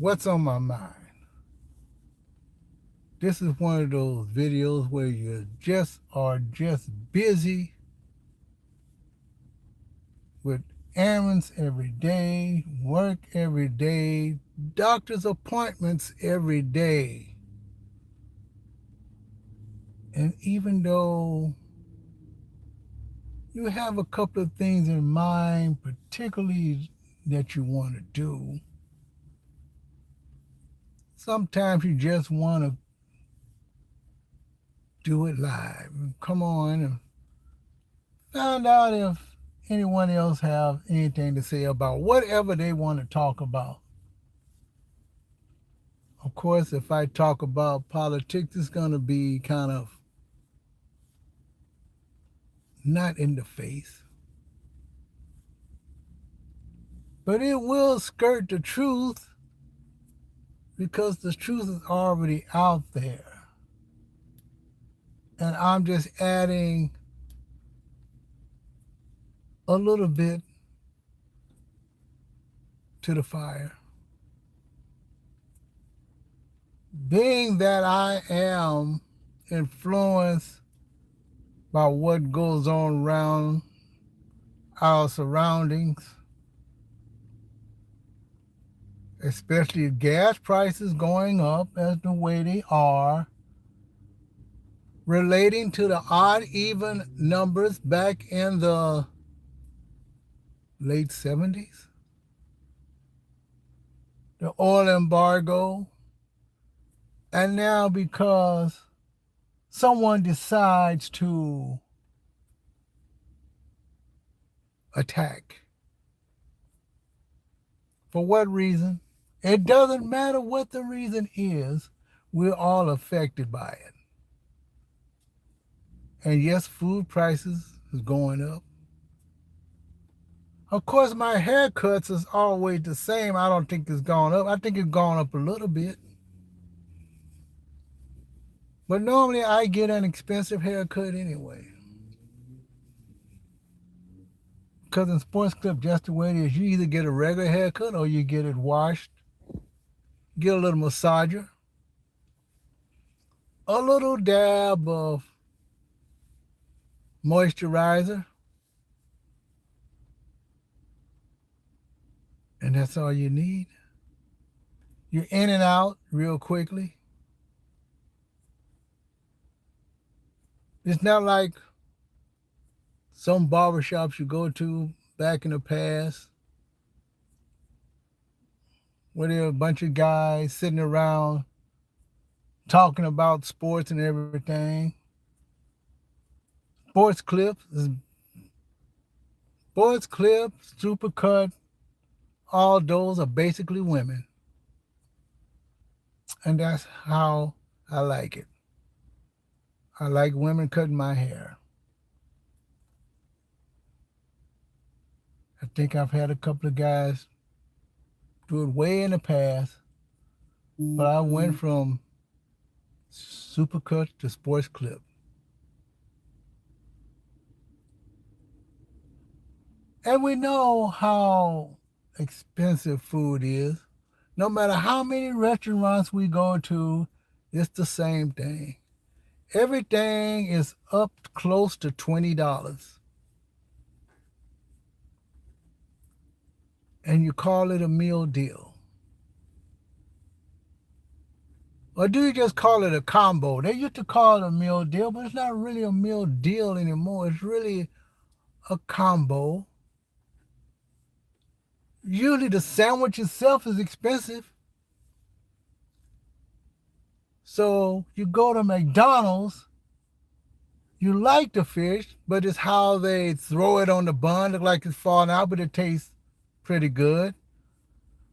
what's on my mind. This is one of those videos where you just busy with errands every day, work every day, doctor's appointments every day. And even though you have a couple of things in mind, particularly that you want to do, sometimes you just want to do it live. Come on and find out if anyone else have anything to say about whatever they want to talk about. Of course, if I talk about politics, it's going to be kind of not in the face. But it will skirt the truth because the truth is already out there. And I'm just adding a little bit to the fire. Being that I am influenced by what goes on around our surroundings, especially gas prices going up as the way they are, relating to the odd even numbers back in the late 70s, the oil embargo, and now because someone decides to attack. For what reason? It doesn't matter what the reason is, we're all affected by it. And yes, food prices is going up. Of course, my haircuts is always the same. I don't think it's gone up. I think it's gone up a little bit. But normally I get an expensive haircut anyway. Because in sports clip, just the way it is, you either get a regular haircut or you get it washed, get a little massager, a little dab of moisturizer, and that's all you need. You're in and out real quickly. It's not like some barbershops you go to back in the past where there are a bunch of guys sitting around talking about sports and everything. Sports clips, supercut, all those are basically women. And that's how I like it. I like women cutting my hair. I think I've had a couple of guys do it way in the past, but I went from supercut to sports clip. And we know how expensive food is. No matter how many restaurants we go to, it's the same thing. Everything is up close to $20. And you call it a meal deal. Or do you just call it a combo? They used to call it a meal deal, but it's not really a meal deal anymore. It's really a combo. Usually the sandwich itself is expensive. So you go to McDonald's, you like the fish, but it's how they throw it on the bun. Look like it's falling out, but it tastes pretty good.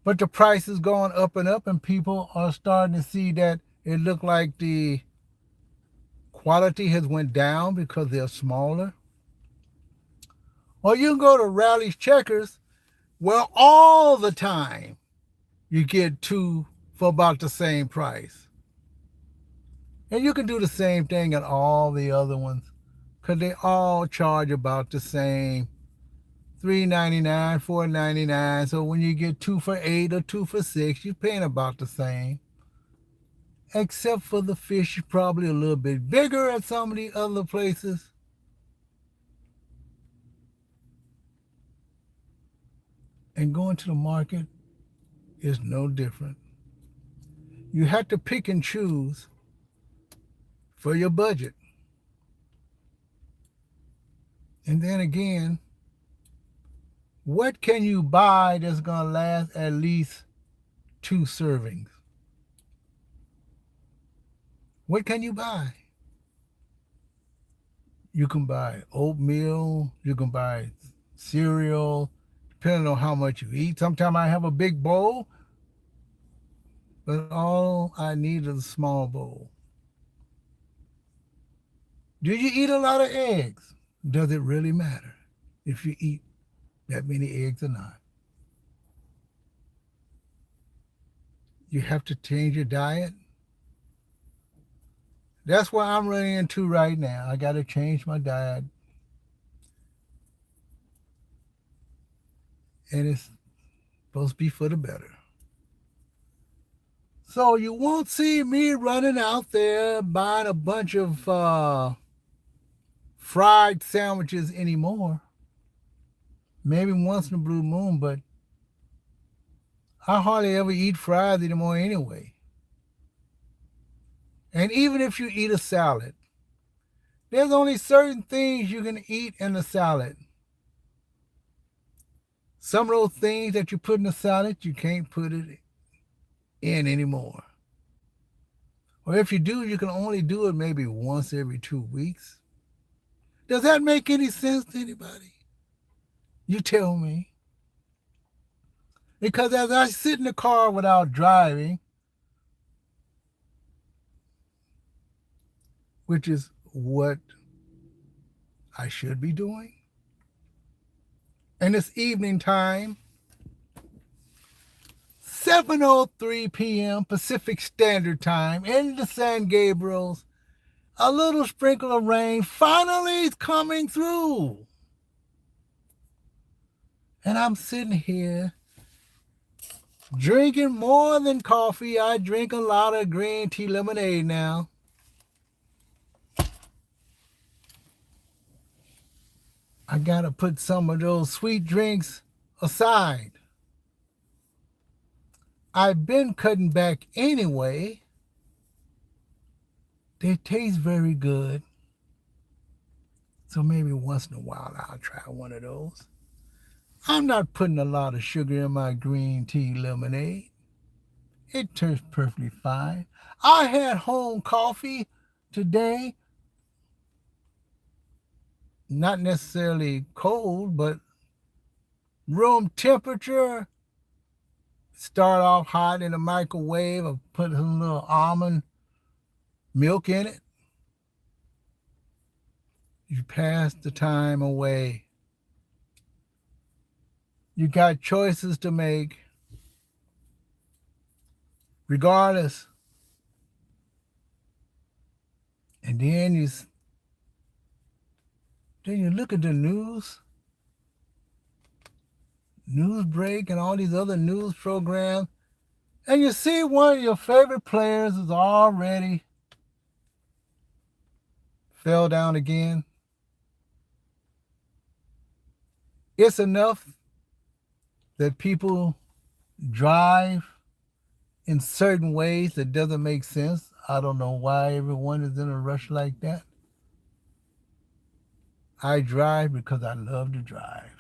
But the price is going up, and people are starting to see that it look like the quality has went down because they're smaller. Or you can go to Rally's Checkers, where all the time you get two for about the same price. And you can do the same thing at all the other ones because they all charge about the same $3.99, $4.99. So when you get 2 for $8 or 2 for $6, you're paying about the same. Except for the fish is probably a little bit bigger at some of the other places. And going to the market is no different. You have to pick and choose for your budget. And then again, what can you buy that's going to last at least 2 servings? What can you buy? You can buy oatmeal, you can buy cereal, depending on how much you eat. Sometimes I have a big bowl, but all I need is a small bowl. Do you eat a lot of eggs? Does it really matter if you eat that many eggs or not? You have to change your diet. That's what I'm running into right now. I got to change my diet. And it's supposed to be for the better. So you won't see me running out there buying a bunch of fried sandwiches anymore. Maybe once in a blue moon, but I hardly ever eat fries anymore anyway. And even if you eat a salad, there's only certain things you can eat in a salad. Some of those things that you put in a salad, you can't put it in anymore. Or if you do, you can only do it maybe once every 2 weeks. Does that make any sense to anybody? You tell me. Because as I sit in the car without driving, which is what I should be doing, and it's evening time, 7:03 p.m. Pacific Standard Time in the San Gabriels, a little sprinkle of rain finally is coming through. And I'm sitting here drinking more than coffee. I drink a lot of green tea lemonade now. I got to put some of those sweet drinks aside. I've been cutting back anyway. They taste very good. So maybe once in a while I'll try one of those. I'm not putting a lot of sugar in my green tea lemonade. It tastes perfectly fine. I had home coffee today. Not necessarily cold, but room temperature. Start off hot in the microwave. I put a little almond milk in it. You pass the time away. You got choices to make. Regardless. And then you look at the news break and all these other news programs, and you see one of your favorite players is already fell down again. It's enough that people drive in certain ways that doesn't make sense. I don't know why everyone is in a rush like that. I drive because I love to drive.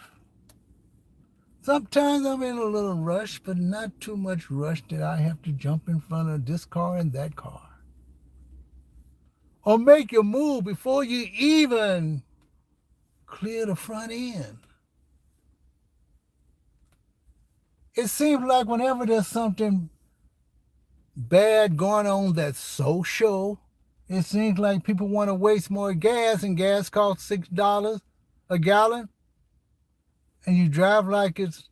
Sometimes I'm in a little rush, but not too much rush that I have to jump in front of this car and that car. Or make your move before you even clear the front end. It seems like whenever there's something bad going on that's social, it seems like people want to waste more gas, and gas costs $6 a gallon. And you drive like it's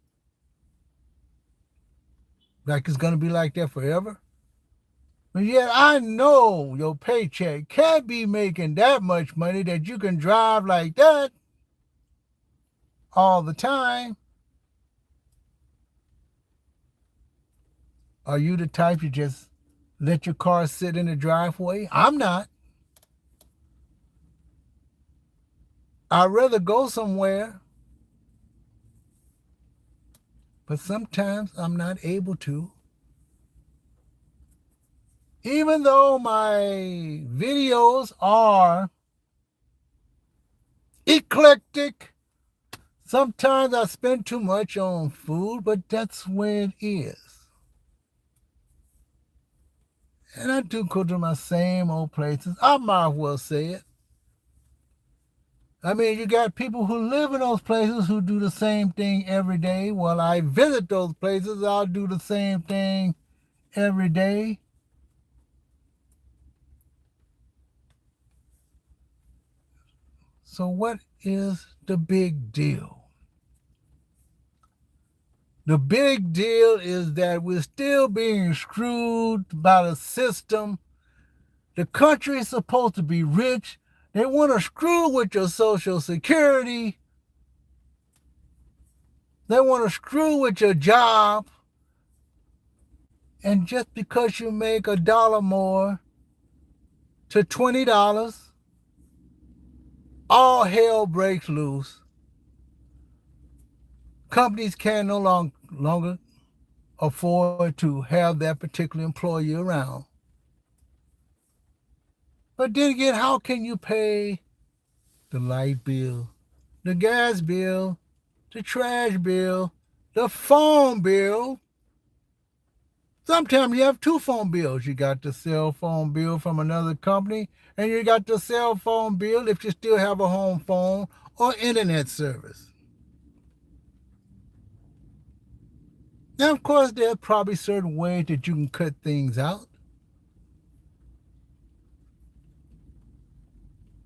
going to be like that forever. But yet I know your paycheck can't be making that much money that you can drive like that all the time. Are you the type to just let your car sit in the driveway? I'm not. I'd rather go somewhere, but sometimes I'm not able to. Even though my videos are eclectic, sometimes I spend too much on food, but that's where it is. And I do go to my same old places. I might as well say it. I mean, you got people who live in those places who do the same thing every day. Well, I visit those places, I'll do the same thing every day. So, what is the big deal? The big deal is that we're still being screwed by the system. The country is supposed to be rich. They want to screw with your Social Security. They want to screw with your job. And just because you make $1 more to $20, all hell breaks loose. Companies can no longer afford to have that particular employee around. But then again, how can you pay the light bill, the gas bill, the trash bill, the phone bill? Sometimes you have two phone bills. You got the cell phone bill from another company, and you got the cell phone bill if you still have a home phone or internet service. Now, of course, there are probably certain ways that you can cut things out.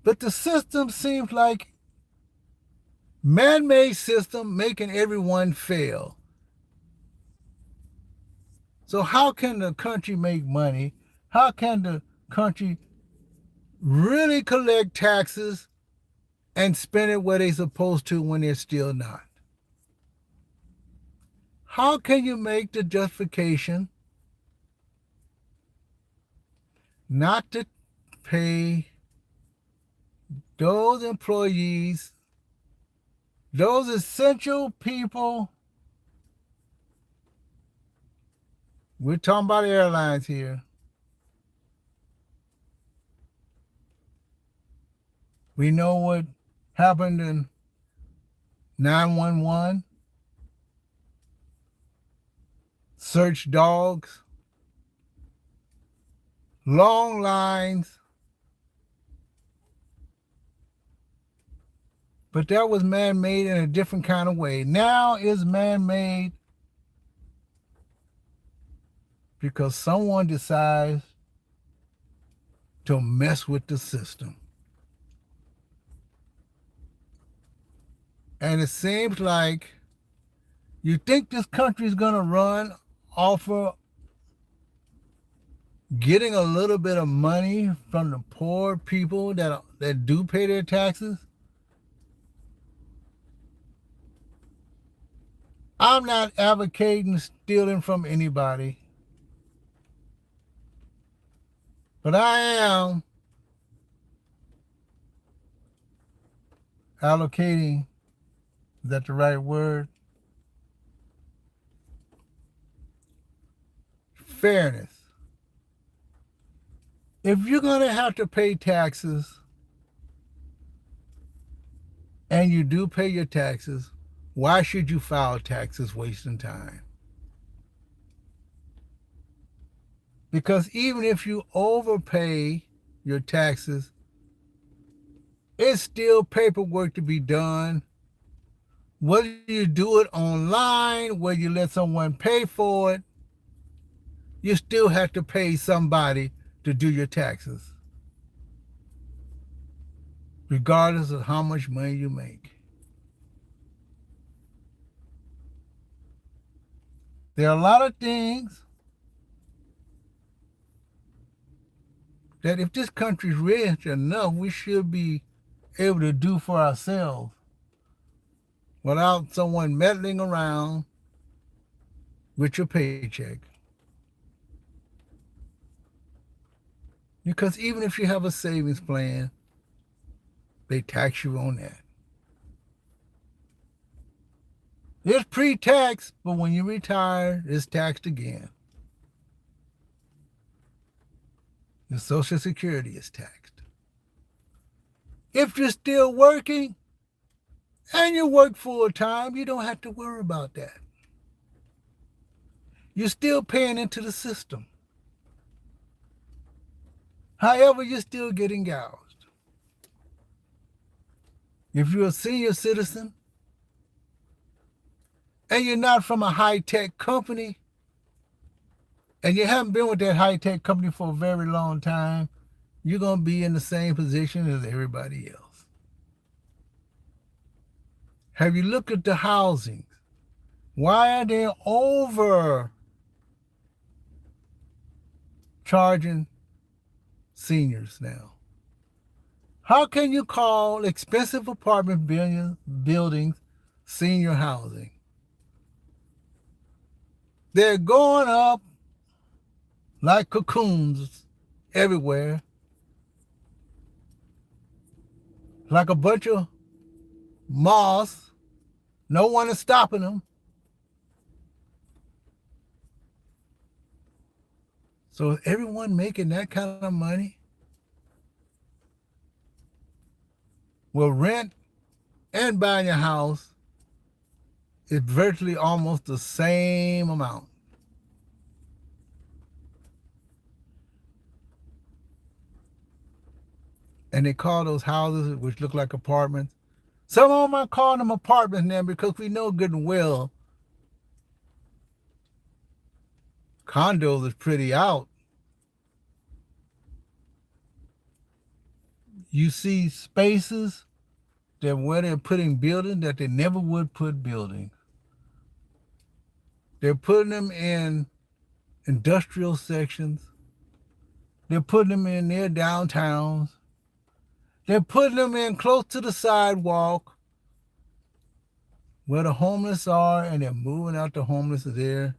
But the system seems like man-made system making everyone fail. So how can the country make money? How can the country really collect taxes and spend it where they're supposed to when they're still not? How can you make the justification not to pay those employees, those essential people? We're talking about airlines here. We know what happened in 911. Search dogs, long lines. But that was man-made in a different kind of way. Now it's man-made because someone decides to mess with the system. And it seems like you think this country is going to run off of getting a little bit of money from the poor people that do pay their taxes? I'm not advocating stealing from anybody, but I am allocating, is that the right word? Fairness. If you're going to have to pay taxes, and you do pay your taxes, why should you file taxes wasting time? Because even if you overpay your taxes, it's still paperwork to be done. Whether you do it online, whether you let someone pay for it, you still have to pay somebody to do your taxes, regardless of how much money you make. There are a lot of things that if this country's rich enough, we should be able to do for ourselves. without someone meddling around with your paycheck. Because even if you have a savings plan, they tax you on that. It's pre-tax, but when you retire, it's taxed again. Your Social Security is taxed. If you're still working and you work full time, you don't have to worry about that. You're still paying into the system. However, you're still getting gouged. If you're a senior citizen and you're not from a high-tech company and you haven't been with that high-tech company for a very long time, you're going to be in the same position as everybody else. Have you looked at the housing? Why are they overcharging seniors now? How can you call expensive apartment buildings senior housing? They're going up like cocoons everywhere, like a bunch of moths. No one is stopping them. So is everyone making that kind of money? Well, rent and buying a house is virtually almost the same amount. And they call those houses, which look like apartments. Some of them are calling them apartments now because we know good and well condos is pretty out. You see spaces that where they're putting buildings that they never would put buildings. They're putting them in industrial sections. They're putting them in near downtowns. They're putting them in close to the sidewalk where the homeless are, and they're moving out the homeless there.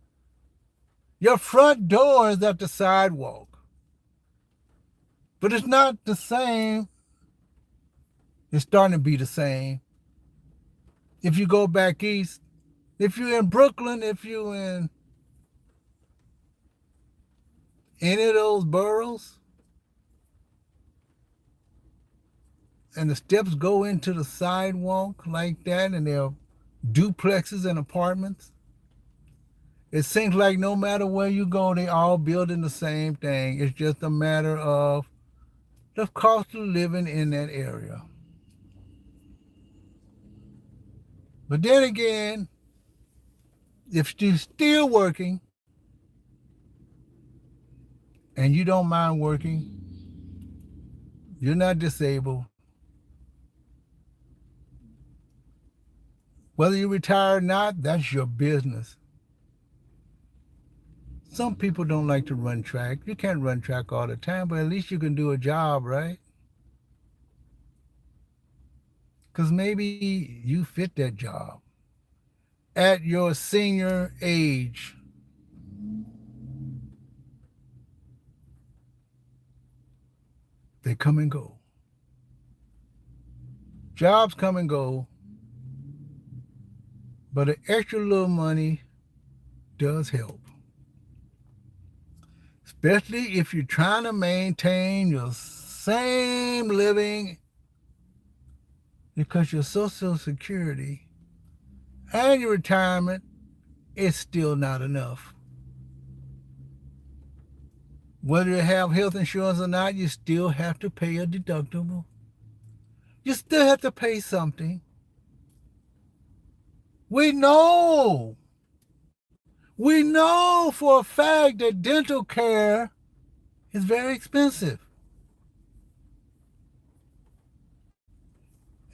Your front door is at the sidewalk. But it's not the same. It's starting to be the same. If you go back east, if you're in Brooklyn, if you're in any of those boroughs, and the steps go into the sidewalk like that, and they're duplexes and apartments, it seems like no matter where you go, they all building the same thing. It's just a matter of the cost of living in that area. But then again, if you're still working and you don't mind working, you're not disabled, whether you retire or not, that's your business. Some people don't like to run track. You can't run track all the time, but at least you can do a job, right? Because maybe you fit that job at your senior age. They come and go. Jobs come and go, but an extra little money does help. Especially if you're trying to maintain your same living, because your Social Security and your retirement is still not enough. Whether you have health insurance or not, you still have to pay a deductible. You still have to pay something. We know for a fact that dental care is very expensive.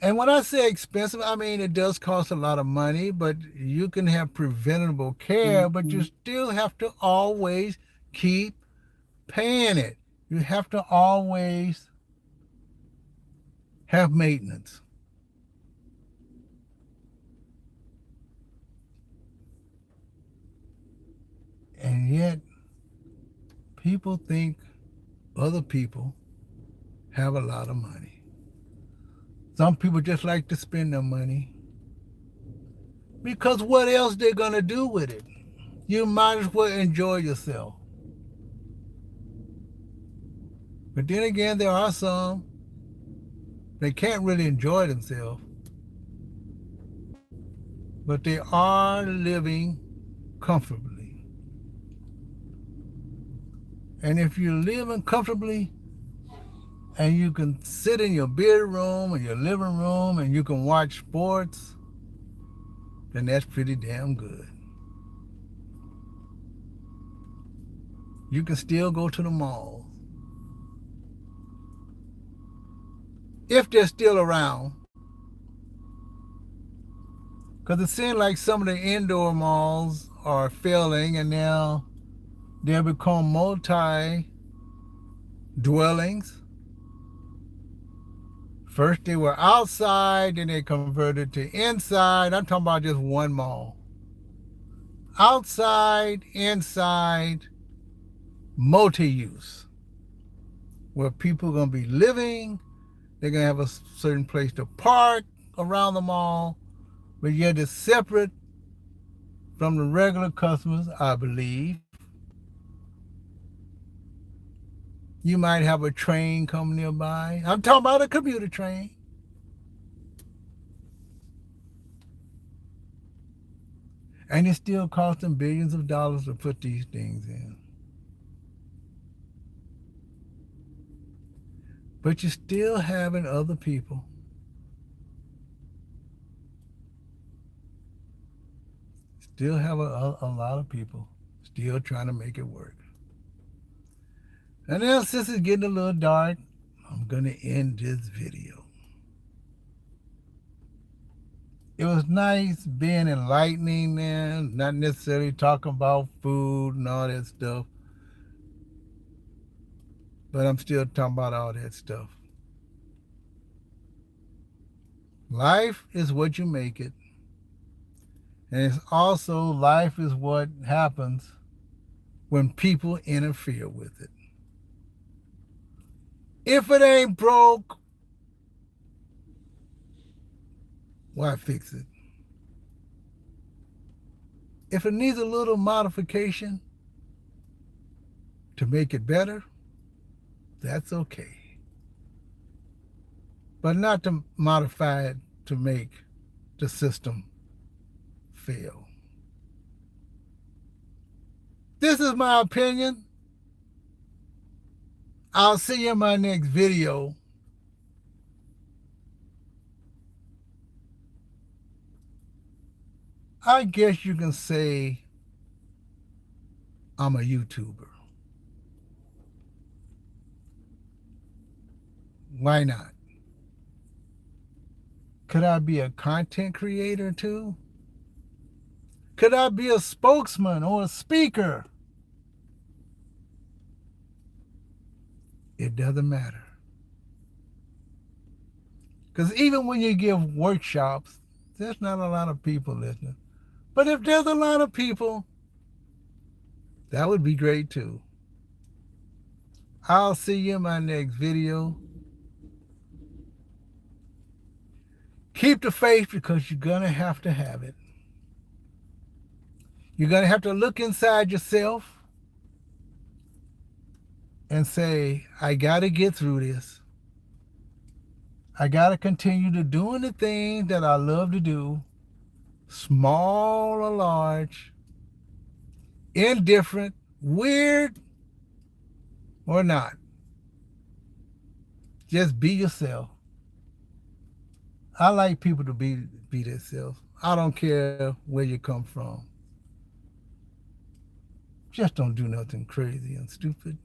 And when I say expensive, I mean it does cost a lot of money, but you can have preventable care, but you still have to always keep paying it. You have to always have maintenance. And yet, people think other people have a lot of money. Some people just like to spend their money because what else they're going to do with it? You might as well enjoy yourself. But then again, there are some they can't really enjoy themselves, but they are living comfortably. And if you're living comfortably and you can sit in your bedroom or your living room and you can watch sports, then that's pretty damn good. You can still go to the mall if they're still around. Because it seems like some of the indoor malls are failing and now they've become multi dwellings. First they were outside, then they converted to inside. I'm talking about just one mall. Outside, inside, multi-use, where people are going to be living. They're going to have a certain place to park around the mall, but yet it's separate from the regular customers, I believe. You might have a train come nearby. I'm talking about a commuter train. And it's still costing billions of dollars to put these things in. But you're still having other people still have a lot of people still trying to make it work. And now since it's getting a little dark, I'm going to end this video. It was nice being enlightening, man, not necessarily talking about food and all that stuff. But I'm still talking about all that stuff. Life is what you make it. And it's also life is what happens when people interfere with it. If it ain't broke, why fix it? If it needs a little modification to make it better, that's okay. But not to modify it to make the system fail. This is my opinion. I'll see you in my next video. I guess you can say I'm a YouTuber. Why not? Could I be a content creator too? Could I be a spokesman or a speaker? It doesn't matter. Because even when you give workshops, there's not a lot of people listening. But if there's a lot of people, that would be great too. I'll see you in my next video. Keep the faith because you're going to have it. You're going to have to look inside yourself and say, I got to get through this. I got to continue to doing the things that I love to do, small or large, indifferent, weird or not. Just be yourself. I like people to be themselves. I don't care where you come from. Just don't do nothing crazy and stupid.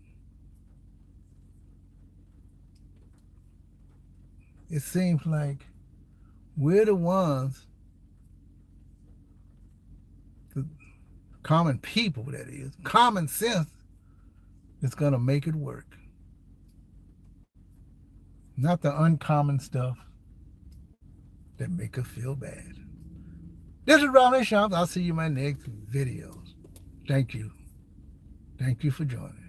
It seems like we're the ones, the common people that is, common sense is going to make it work. Not the uncommon stuff that make us feel bad. This is Deschamps. I'll see you in my next videos. Thank you. Thank you for joining.